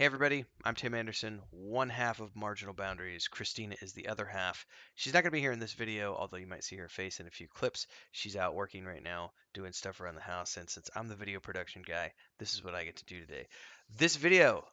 Hey everybody, I'm Tim Anderson, one half of Marginal Boundaries. Christina is the other half. She's not going to be here in this video, although you might see her face in a few clips. She's out working right now, doing stuff around the house, and since I'm the video production guy, this is what I get to do today. This video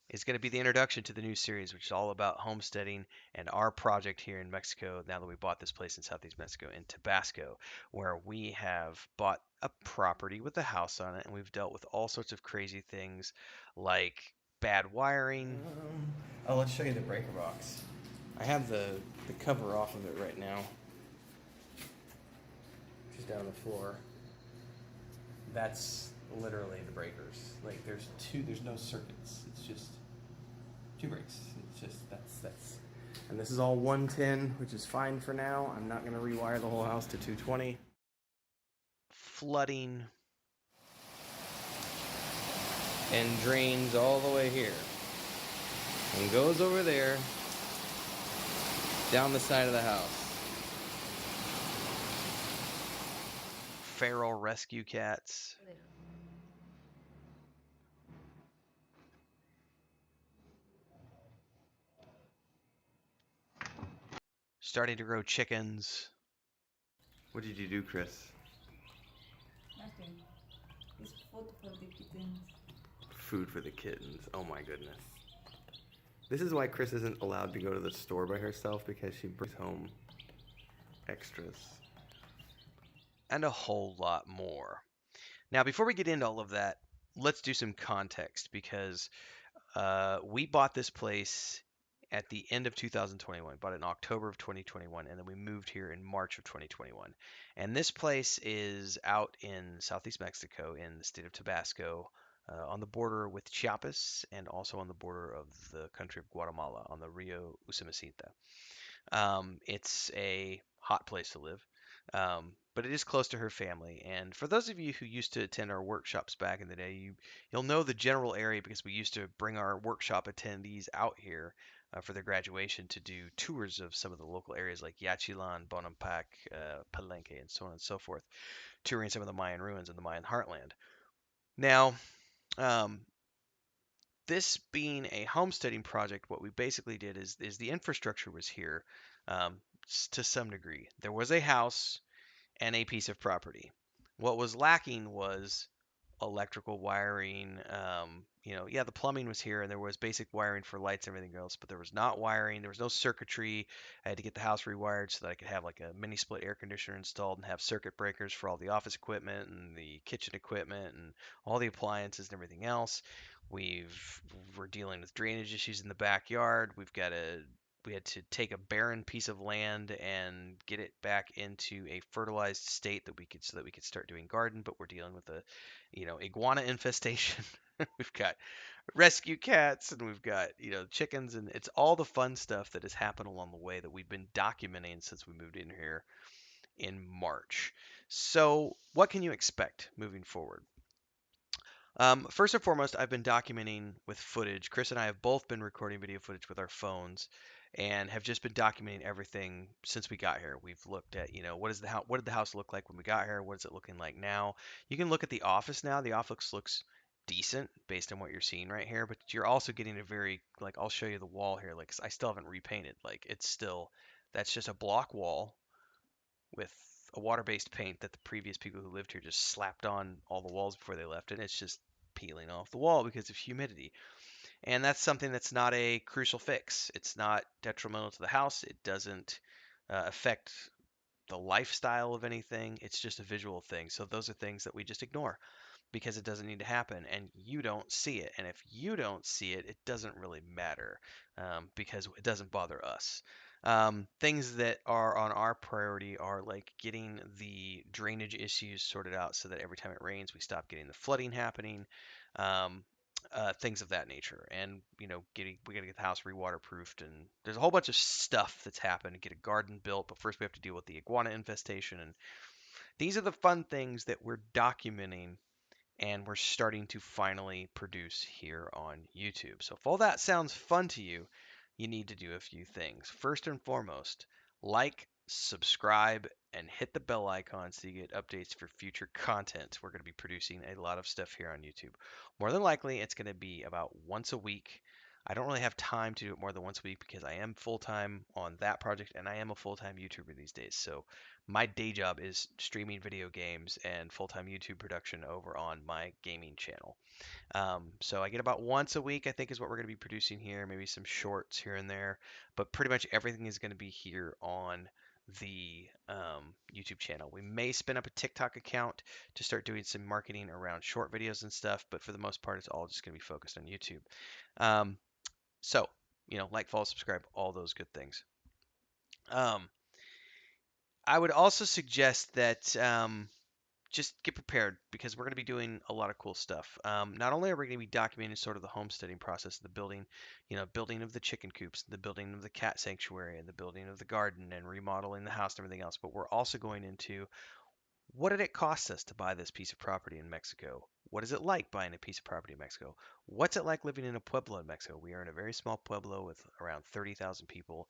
is going to be the introduction to the new series, which is all about homesteading and our project here in Mexico, now that we bought this place in Southeast Mexico, in Tabasco, where we have bought a property with a house on it, and we've dealt with all sorts of crazy things like bad wiring. Let's show you the breaker box. I have the cover off of it right now, which is down on the floor. That's literally the breakers. Like there's no circuits. It's just two breaks. It's just that's. And this is all 110, which is fine for now. I'm not gonna rewire the whole house to 220. Flooding and drains all the way here and goes over there down the side of the house. Feral rescue cats. Starting to grow chickens. What did you do, Chris? Nothing. It's food for the kittens. Food for the kittens. Oh my goodness. This is why Chris isn't allowed to go to the store by herself, because she brings home extras. And a whole lot more. Now, before we get into all of that, let's do some context, because we bought this place at the end of 2021, bought it in October of 2021, and then we moved here in March of 2021. And this place is out in Southeast Mexico in the state of Tabasco, on the border with Chiapas and also on the border of the country of Guatemala on the Rio Usumacinta. It's a hot place to live, but it is close to her family. And for those of you who used to attend our workshops back in the day, you'll know the general area, because we used to bring our workshop attendees out here for their graduation to do tours of some of the local areas like Yachilan, Bonampak, Palenque, and so on and so forth, touring some of the Mayan ruins in the Mayan heartland. Now, um, this being a homesteading project, what we basically did is the infrastructure was here, to some degree. There was a house and a piece of property. What was lacking was electrical wiring. Yeah, the plumbing was here, and there was basic wiring for lights and everything else, but there was not wiring. There was no circuitry. I had to get the house rewired so that I could have like a mini split air conditioner installed and have circuit breakers for all the office equipment and the kitchen equipment and all the appliances and everything else. We're dealing with drainage issues in the backyard. We had to take a barren piece of land and get it back into a fertilized state so that we could start doing garden. But we're dealing with a, iguana infestation. We've got rescue cats, and we've got, chickens, and it's all the fun stuff that has happened along the way that we've been documenting since we moved in here in March. So what can you expect moving forward? First and foremost, I've been documenting with footage. Chris and I have both been recording video footage with our phones, and have just been documenting everything since we got here. We've looked at, what did the house look like when we got here? What is it looking like now? You can look at the office now. The office looks decent based on what you're seeing right here, but you're also getting a very, like, I'll show you the wall here. Like, I still haven't repainted. Like, that's just a block wall with a water-based paint that the previous people who lived here just slapped on all the walls before they left, and it's just peeling off the wall because of humidity. And that's something that's not a crucial fix. It's not detrimental to the house. It doesn't affect the lifestyle of anything. It's just a visual thing. So those are things that we just ignore because it doesn't need to happen, and you don't see it. And if you don't see it, it doesn't really matter, because it doesn't bother us. Things that are on our priority are like getting the drainage issues sorted out so that every time it rains, we stop getting the flooding happening. Um, Things of that nature, and we gotta get the house re-waterproofed, and there's a whole bunch of stuff that's happened to get a garden built. But first, we have to deal with the iguana infestation, and these are the fun things that we're documenting and we're starting to finally produce here on YouTube. So if all that sounds fun to you, you need to do a few things. First and foremost, like, subscribe, and hit the bell icon so you get updates for future content. We're going to be producing a lot of stuff here on YouTube. More than likely, it's going to be about once a week. I don't really have time to do it more than once a week because I am full time on that project and I am a full time YouTuber these days. So my day job is streaming video games and full time YouTube production over on my gaming channel. So I get about once a week, I think, is what we're going to be producing here. Maybe some shorts here and there, but pretty much everything is going to be here on the YouTube channel. We may spin up a TikTok account to start doing some marketing around short videos and stuff, but for the most part, it's all just going to be focused on YouTube. Um, so, like, follow, subscribe, all those good things. Um, I would also suggest that just get prepared because we're going to be doing a lot of cool stuff. Not only are we going to be documenting sort of the homesteading process, the building, building of the chicken coops, the building of the cat sanctuary, and the building of the garden, and remodeling the house and everything else, but we're also going into what did it cost us to buy this piece of property in Mexico? What is it like buying a piece of property in Mexico? What's it like living in a pueblo in Mexico? We are in a very small pueblo with around 30,000 people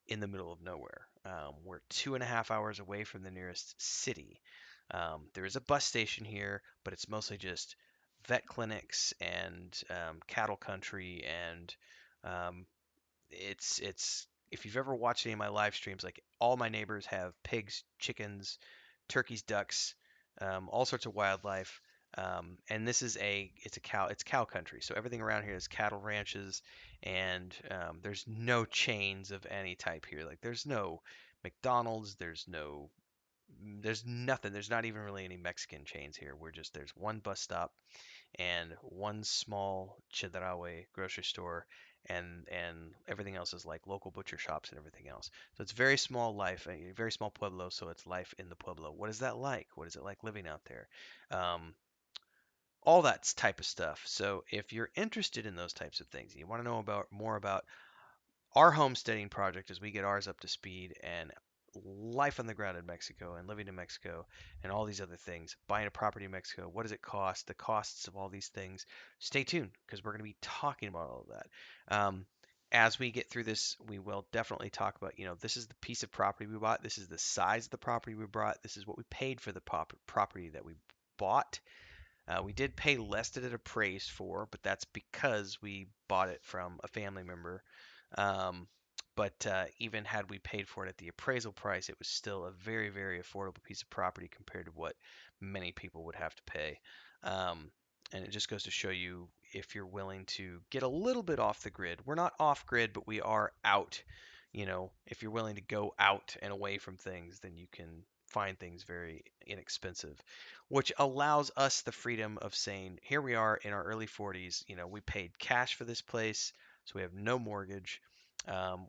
in the middle of nowhere. We're 2.5 hours away from the nearest city. There is a bus station here, but it's mostly just vet clinics and cattle country. And um, it's if you've ever watched any of my live streams, like all my neighbors have pigs, chickens, turkeys, ducks, all sorts of wildlife. And this is it's cow country. So everything around here is cattle ranches, and there's no chains of any type here. Like there's no McDonald's, there's nothing. There's not even really any Mexican chains here. There's one bus stop and one small Chedraui grocery store, and everything else is like local butcher shops and everything else. So it's very small life, a very small pueblo. So it's life in the pueblo. What is that like? What is it like living out there? Um, all that type of stuff. So if you're interested in those types of things, you want to know about more about our homesteading project as we get ours up to speed and life on the ground in Mexico and living in Mexico and all these other things. Buying a property in Mexico, what does it cost? The costs of all these things. Stay tuned because we're going to be talking about all of that. As we get through this, we will definitely talk about, this is the piece of property we bought. This is the size of the property we bought. This is what we paid for the property that we bought. We did pay less than it appraised for, but that's because we bought it from a family member. Um, but even had we paid for it at the appraisal price, it was still a very, very affordable piece of property compared to what many people would have to pay. Um, and it just goes to show you if you're willing to get a little bit off the grid. We're not off grid, but we are out. If you're willing to go out and away from things, then you can find things very inexpensive, which allows us the freedom of saying, here we are in our early 40s. We paid cash for this place, so we have no mortgage.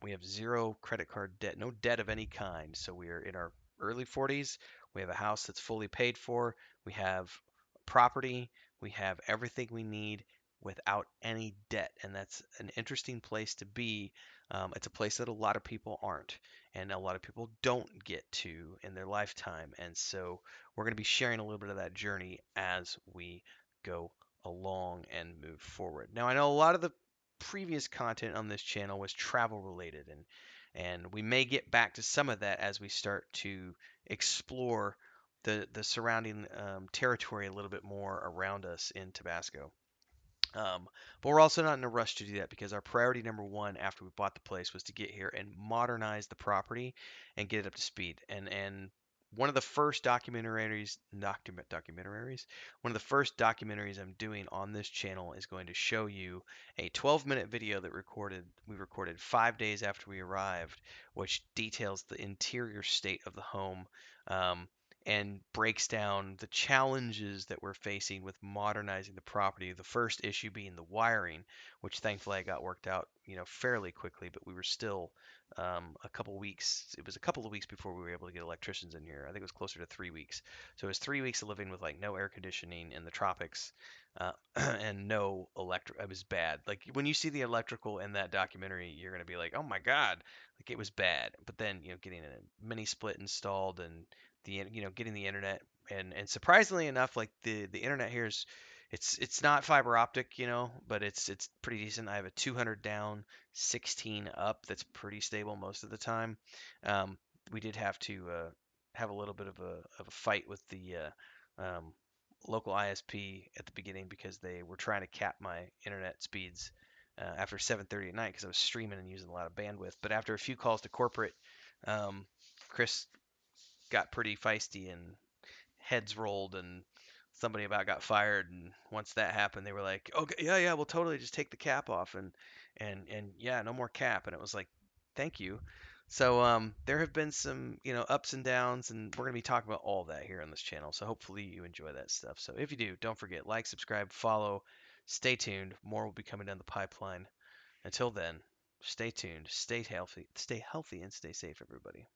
We have zero credit card debt, no debt of any kind. So we are in our early 40s. We have a house that's fully paid for. We have property. We have everything we need without any debt. And that's an interesting place to be. It's a place that a lot of people aren't, and a lot of people don't get to in their lifetime. And so we're going to be sharing a little bit of that journey as we go along and move forward. Now, I know a lot of the previous content on this channel was travel related, and we may get back to some of that as we start to explore the surrounding territory a little bit more around us in Tabasco. But we're also not in a rush to do that because our priority number one after we bought the place was to get here and modernize the property and get it up to speed. And one of the first one of the first documentaries I'm doing on this channel is going to show you a 12-minute video that we recorded 5 days after we arrived, which details the interior state of the home. And breaks down the challenges that we're facing with modernizing the property. The first issue being the wiring, which thankfully I got worked out, fairly quickly, but we were still a couple weeks. It was a couple of weeks before we were able to get electricians in here. I think it was closer to 3 weeks. So it was 3 weeks of living with like no air conditioning in the tropics. And no electric. It was bad. Like when you see the electrical in that documentary, you're gonna be like, "Oh my God!" Like it was bad. But then, getting a mini split installed and getting the internet, and surprisingly enough, like the internet here is it's not fiber optic, but it's pretty decent. I have a 200 down, 16 up that's pretty stable most of the time. We did have to have a little bit of a fight with the local ISP at the beginning because they were trying to cap my internet speeds after 7:30 at night because I was streaming and using a lot of bandwidth. But after a few calls to corporate, um, Chris got pretty feisty and heads rolled and somebody about got fired. And once that happened, they were like, okay, yeah, we'll totally just take the cap off and yeah, no more cap. And it was like, thank you. So there have been some, ups and downs, and we're gonna be talking about all that here on this channel. So hopefully you enjoy that stuff. So if you do, don't forget, like, subscribe, follow, stay tuned. More will be coming down the pipeline. Until then, stay tuned, stay healthy, and stay safe, everybody.